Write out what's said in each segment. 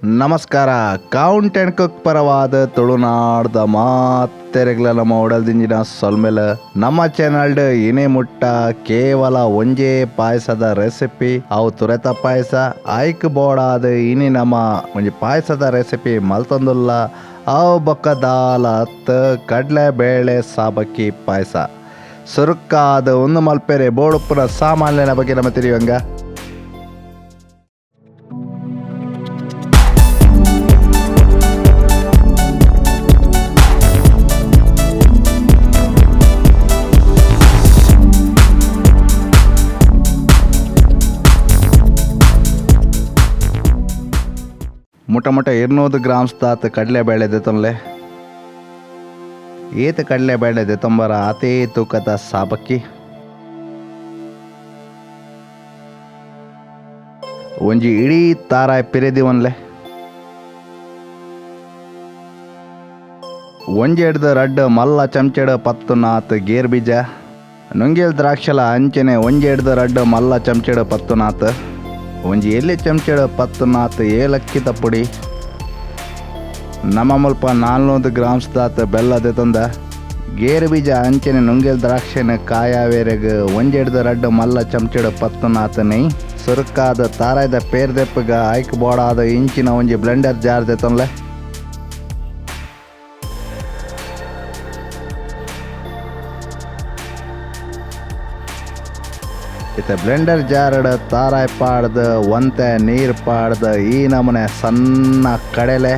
ನಮಸ್ಕಾರ. Count and cook ಪರವಾದ ತುಳುನಾಡ್ದ ಮಾತೆರೆಗ್ಲ ನಮ್ಮ ಒಡಲ್ದಿಂಜಿನ ಸೊಲ್ಮೆಲ ನಮ್ಮ ಚಾನಲ್ಡ್ ಇನೇ ಮುಟ್ಟ ಕೇವಲ ಒಂಜೇ ಪಾಯಸದ ರೆಸಿಪಿ ಅವು ತುರೆತ ಪಾಯಸ ಐಕ್ ಬೋಡಾದ ಇನಿ ನಮ್ಮ ಒಂಜಿ ಪಾಯಸದ ರೆಸಿಪಿ ಮಲ್ತೊಂದುಲ್ಲ ಅವು ಬೊಕ್ಕ ದಾಲ ಹತ್ತು ಕಡ್ಲೆ ಬೇಳೆ ಸಾಬಕ್ಕಿ ಪಾಯಸ ಸುರುಕ್ಕಾದ ಒಂದು ಮಲ್ಪೆರೆ ಬೋಡುಪ್ಪುನ ಸಾಮಾನ್ಯನ ಬಗ್ಗೆ ನಮ್ಮ ತಿರಿಯುವಂಗ. ಮುಟ 200 ಗ್ರಾಮ್ಸ್ ತಾತ ಕಡಲೆಬೇಳೆ ದೆತೊನ್ಲೆ ಏತ ಕಡಲೆಬೇಳೆ ದೆತೊಂಬರ ಅತೇ ತೂಕದ ಸಾಬಕ್ಕಿ ಒಂಜಿ ಇಡೀ ತಾರಾಯ್ ಪಿರೆದಿವನ್ಲೆ ಒಂಜಿ ಎಡ್ದು ರಡ್ಡು ಮಲ್ಲ ಚಮಚೆಡು ಪತ್ತು ನಾತ್ ಗೇರ್ ಬೀಜ ನುಂಗೇಲ್ ದ್ರಾಕ್ಷಲ ಅಂಚೆನೆ ಒಂಜಿ ಎಡ್ದು ರಡ್ಡು ಮಲ್ಲ ಚಮಚೆಡು ಪತ್ತು ನಾತ್ ಒಂಜಿ ಎಲ್ಲಿ ಚಮಚೆಡು ಪತ್ತು ನಾತ್ ಏಲಕ್ಕಿ ಪುಡಿ ನಮ್ಮ ಮುಲ್ಪ 400 ಗ್ರಾಮ್ಸ್ ದಾತ್ ಬೆಲ್ಲ ದೆತೊಂದ ಗೇರು ಬೀಜ ಅಂಚೆನೆ ನುಂಗೇಲ್ ದ್ರಾಕ್ಷೆನ ಕಾಯಾವೇರೆಗ್ ಒಂಜೆಡ್ದು ರಡ್ಡು ಮಲ್ಲ ಚಮಚೆಡು ಪತ್ತು ನಾತ್ ನೈ ಸುರುಕಾದ ತಾರಾಯ್ದ ಪೇರ್ ದೆಪ್ಪಗ ಐಕ್ ಬೋಡಾದ ಇಂಚಿನ ಒಂಜಿ ಬ್ಲೆಂಡರ್ ಜಾರ್ ದೆತೊನ್ಲೆ ಇತ್ತೆ ಬ್ಲೆಂಡರ್ ಜಾರ್ಡ್ ತಾರಾಯ್ ಪಾಡ್ದು ಒಂತೆ ನೀರು ಪಾಡ್ದು ಈ ನಮೂನೆ ಸಣ್ಣ ಕಡೆಲೆ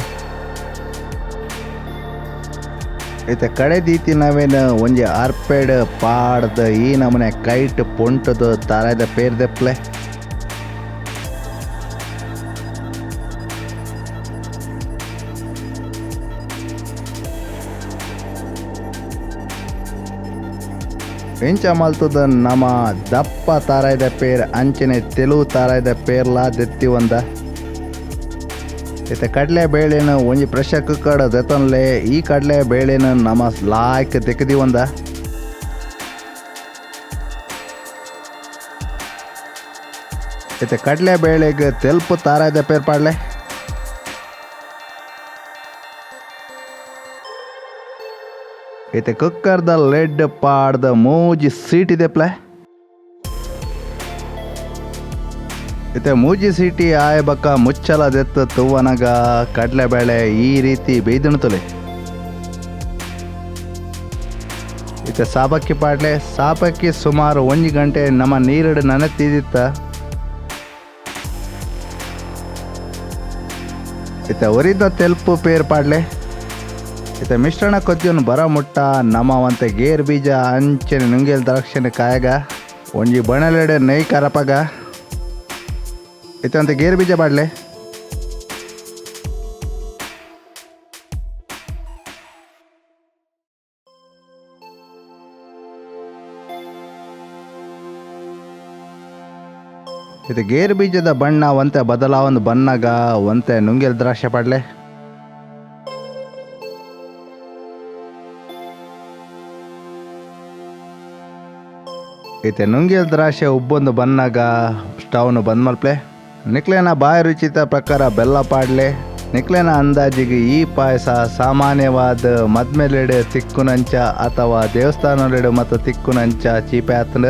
ಇತ್ತೆ ಕಡೆ ದೀತಿ ನಾವೇನು ಒಂಜಿ ಅರ್ಪೆಡ್ ಪಾಡ್ದು ಈ ನಮೂನೆ ಕೈಟ್ ಪೊಂಟದು ತಾರಾಯ್ದ ಪೇರ್ ದೆಪ್ಲೆ ಇಂಚ ಮಲ್ತದ ನಮ್ಮ ದಪ್ಪ ತಾರಾಯ್ದ ಪೇರ್ ಅಂಚನೆ ತೆಲುವು ತಾರಾಯ್ದ ಪೇರ್ಲಾ ದೆತ್ತಿ ಒಂದ ಇತ್ತೆ ಕಡಲೆ ಬೇಳೆನ ಒಂಜಿ ಪ್ರೆಷರ್ ಕುಕ್ಕರ್ ದೆತೊನ್ಲೆ ಈ ಕಡಲೆ ಬೇಳೆನ ನಮ್ಮ ಲಾಯ್ಕ್ ತೆಕ್ದಿ ಒಂದ ಇತ್ತೆ ಕಡಲೆ ಬೇಳೆಗೆ ತೆಲ್ಪು ತಾರಾಯ್ದ ಪೇರ್ ಪಾಡ್ಲೆ ಇತ್ತೆ ಕುಕ್ಕರ್ದ ಲೆಡ್ ಪಾಡ್ದ ಮೂಜಿ ಸೀಟಿ ದೆಪ್ಲೆ ಇತ್ತೆ ಮೂಜಿ ಸೀಟಿ ಆಯಬಕ್ಕ ಮುಚ್ಚಲ ದೆತ್ತು ತುವ್ವನಗ ಕಡಲೆಬೇಳೆ ಈ ರೀತಿ ಬೇಯ್ದಣುತ್ತಲೆ ಇತ್ತೆ ಸಾಬಕ್ಕಿ ಪಾಡ್ಲೆ ಸಾಬಕ್ಕಿ ಸುಮಾರು 1 ಗಂಟೆ ನಮ್ಮ ನೀರಿಡು ನೆನೆತಿದಿತ್ತ ಇತ್ತೆ ಒರಿದ ತೆಲ್ಪು ಪೇರ್ ಪಾಡ್ಲೆ ಇತ್ತೆ ಮಿಶ್ರಣ ಕೊದ್ದಿಯನ್ನು ಬರ ಮುಟ್ಟ ನಮ್ಮ ಒಂತೆ ಗೇರ್ ಬೀಜ ಅಂಚನೆ ನುಂಗೇಲ್ ದ್ರಾಕ್ಷಿನ ಕಾಯಗ ಒಂಜಿ ಬಣಲೆಡೆ ನೈ ಕರಪಗ ಇತ್ತೆ ಒಂತೆ ಗೇರ್ ಬೀಜ ಬಾಡ್ಲೆ ಇತ್ತೆ ಗೇರ್ ಬೀಜದ ಬಣ್ಣ ಒಂತೆ ಬದಲಾವೊಂದು ಬಣ್ಣಗ ಒಂತೆ ನುಂಗೇಲ್ ದ್ರಾಕ್ಷಿ ಪಾಡ್ಲೆ ಇತ್ತೆ ನುಂಗೇಲ್ ದ್ರಾಕ್ಷೆ ಉಬ್ಬೊಂದು ಬನ್ನಾಗ ಸ್ಟವ್ನು ಬಂದ್ ಮಲ್ಪಲೆ ನಿಕ್ಲೇನ ಬಾಯಿ ರುಚಿತ ಪ್ರಕಾರ ಬೆಲ್ಲ ಪಾಡ್ಲೆ ನಿಕ್ಲೇನ ಅಂದಾಜಿಗೆ ಈ ಪಾಯಸ ಸಾಮಾನ್ಯವಾದ ಮದ್ಮೇಲೆಡೆ ತಿಕ್ಕುನಂಚ ಅಥವಾ ದೇವಸ್ಥಾನದೆಡೆ ಮತ್ತು ತಿಕ್ಕುನಂಚ ಚೀಪೆ ಆತಂಡ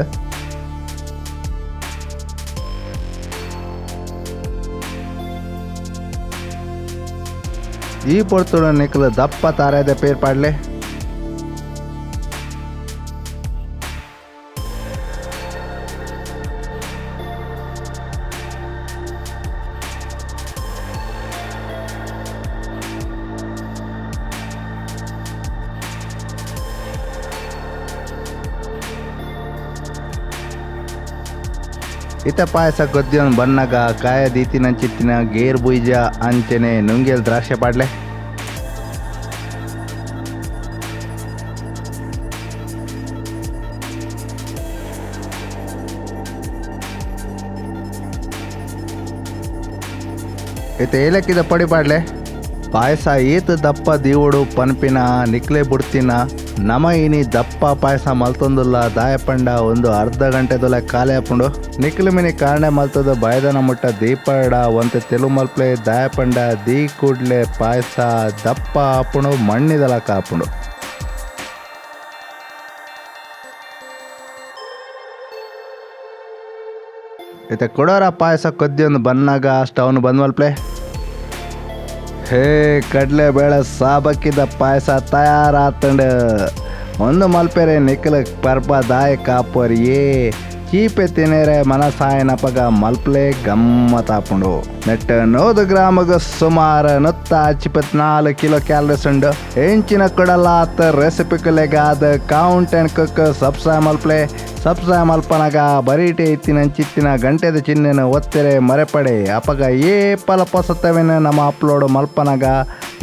ಈ ಪೊರ್ತುಡ ನಿಕ್ಲು ದಪ್ಪ ತಾರಾಯ್ದ ಪೇರ್ ಪಾಡ್ಲೆ ಇತ ಪಾಯಸ ಗೊದ್ದಿಯನ್ನು ಬನ್ನಗ ಕಾಯ ದೀತಿನ ಚಿತ್ತಿನ ಗೇರ್ ಬೀಜ ಅಂಚನೆ ನುಂಗೇಲ್ ದ್ರಾಕ್ಷೆ ಪಾಡ್ಲೆ ಇತ ಏಲಕ್ಕಿದ ಪೊಡಿ ಪಾಡ್ಲೆ ಪಾಯಸ ಈತ ದಪ್ಪ ದೀವುಡು ಪನ್ಪಿನ ನಿಕ್ಲೆ ಬುಡ್ತಿನ ನಮ ಇನಿ ದಪ್ಪ ಪಾಯಸ ಮಲ್ತೊಂದುಲ್ಲ ದಾಯಪಂಡ ಒಂದು ಅರ್ಧ ಗಂಟೆದೊಲೆ ಖಾಲಿ ಹಾಪುಂಡು ನಿಕ್ಲು ಮಿನಿ ಕಾರಣೆ ಮಲ್ತದ ಬಯದನ ಮುಟ್ಟ ದೀಪಡ ಒಂತೆ ತೆಲು ಮಲ್ಪ್ಲೆ ದಾಯಪಂಡ ದೀ ಕೂಡ್ಲೆ ಪಾಯಸ ದಪ್ಪ ಹಾಪುಂಡು ಮಣ್ಣಿದಲ ಕಾಪುಂಡು. ಇತ್ತೆ ಕೊಡೋರ ಪಾಯಸ ಕೊದ್ದಿಯೊಂದು ಬನ್ನಾಗ ಸ್ಟವ್ನು ಬಂದ್ ಮಲ್ಪ್ಲೆ ಹೇ ಕಡಲೆ ಬೇಳೆ ಸಾಬಕ್ಕಿದ ಪಾಯಸ ತಯಾರಾತಂಡ ಒಂದು ಮಲ್ಪೆರೆ ನಿಕ್ಕಲ ಪರ್ಪ ದಾಯ ಕಾಪೋರ್ ಏ ಚೀಪೆ ತಿನೇರೆ ಮನಸಾಯನಪಗ ಮಲ್ಪ್ಲೆ ಗಮ್ಮತ್ತಾಪುಂಡು ನೆಟ್ಟ 100 ಗ್ರಾಮಗ ಸುಮಾರು 154 ಕಿಲೋ ಕ್ಯಾಲರೀಸ್ ಉಂಡು ಹೆಂಚಿನ ಕೊಡಲಾತ ರೆಸಿಪಿ ಕಲೆಗಾದ ಕೌಂಟ್ ಅಂಡ್ ಕುಕ್ ಸಬ್ಸಾಯ್ ಮಲ್ಪನಗ ಬರೀಟೆ ಇತ್ತಿನ ಚಿತ್ತಿನ ಗಂಟೆದ ಚಿಹ್ನೆನ ಒತ್ತೆರೆ ಮರೆಪಡೆ ಅಪಗ ಏ ಪಲ ಪೊಸತವೆನ ನಮ್ಮ ಅಪ್ಲೋಡ್ ಮಲ್ಪನಗ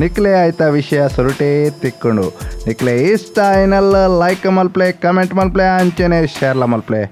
ನಿಕ್ಲೆ ಆಯ್ತ ವಿಷಯ ಸುರುಟೇ ತಿಕ್ಕೊಂಡು ನಿಕ್ಲೆ ಇಷ್ಟ ಏನಲ್ಲ ಲೈಕ್ ಮಲ್ಪ್ಲೆ ಕಮೆಂಟ್ ಮಲ್ಪ್ಲೆ ಅಂಚೆನೆ ಶೇರ್ಲ ಮಲ್ಪ್ಲೆ.